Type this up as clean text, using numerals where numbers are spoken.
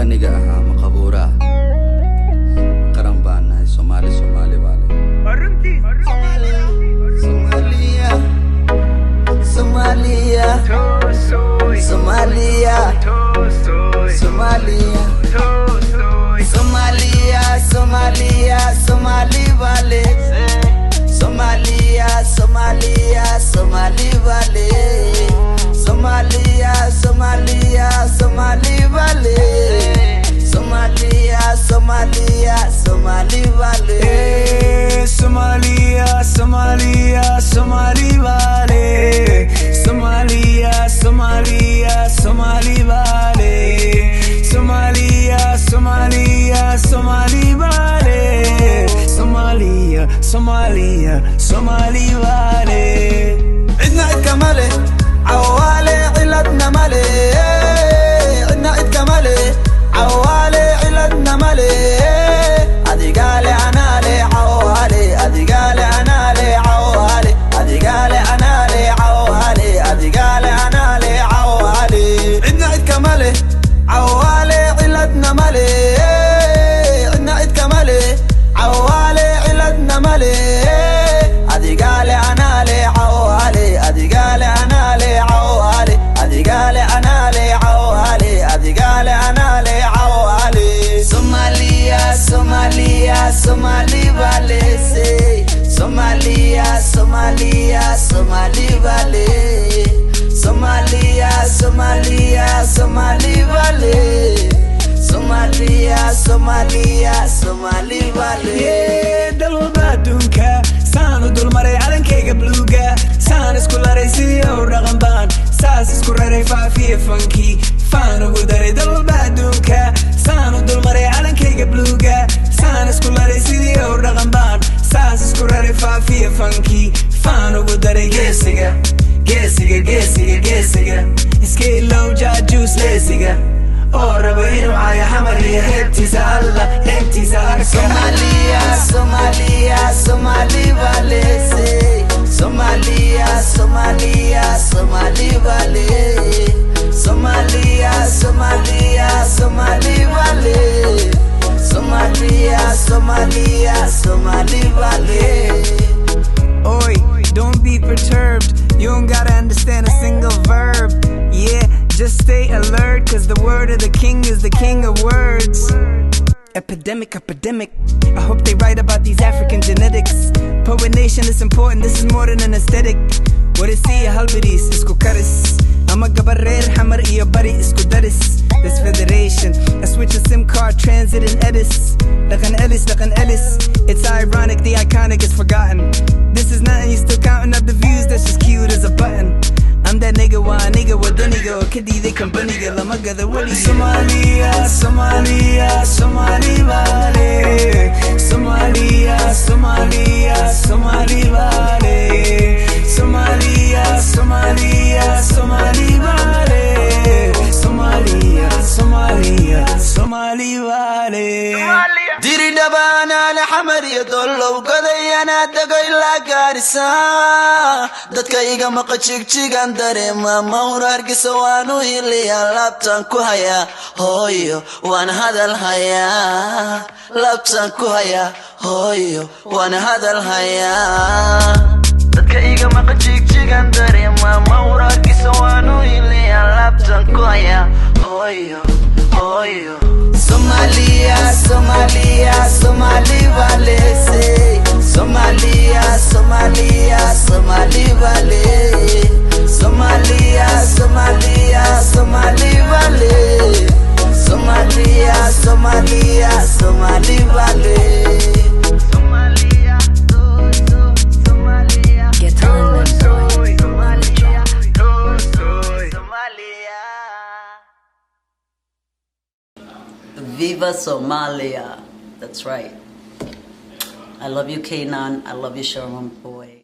qaniga ahaa maqabuura qaran baan nahay Soomaali baale Somali vale عدنا عد كمالي عوالي علتنا مالي عدنا عد كمالي عوالي علتنا مالي أدي قالي أنا لي عوالي أدي قالي أنا لي عوالي أدي قالي أنا لي عوالي أدي قالي أنا لي عوالي عدنا عد كمالي عوالي علتنا مالي عدنا عد كمالي عوالي علتنا مالي Somali vale say Somalia Somali vale Somali vale Somali vale dalba dunka saan dul maray calankayga bluega saan isku laray sidii oo dhaqan baan saas isku raray faafiye funky faan ugu daray dalba dunka saan dul maray calankayga bluega saan isku laray sidii oo dhaqan baan saas isku raray faafiye funky faan ugu daray geesiga iskay low juice lesiga oo rabo inuu caayo xamar iyo heebtiisa alla heebtiisa arka Somali vale say Somali vale Somali vale Oi, don't be perturbed. You don't gotta understand a single verb. Yeah, just stay alert, cause the word of the king is the king of words. Epidemic I hope they write about these African genetics. Poet nation is important, this is more than an aesthetic. What is he halbidis isku karis ama gabareer hamar iyo bari isku daris. This federation I switch a SIM card transit and edis Lakan Ellis It's ironic the iconic is forgotten. This is nothing, you still counting up the views, that's just cute as a button. I'm that nigga, why nigga, what the nigga, or kiddy, they come bunny, girl, I'm a gather willy. Somali vale Somali vale Somali vale diri dabana la xamar iyo dolow gadayana dagay la gaarisa dadka iga maqajigjigan dareema mawrarkiisa waanu hiliya labtan ku haya hooyo waan hadal haya labtan ku haya hooyo waan hadal haya dadka iga maqajigjigan dareema mawrarkiisa waanu hiliya labtan ku haya hooyo Somali vale say Somali vale Somali vale Get on Viva Somalia. That's right. I love you, Kanan. I love you, Sherman Boy.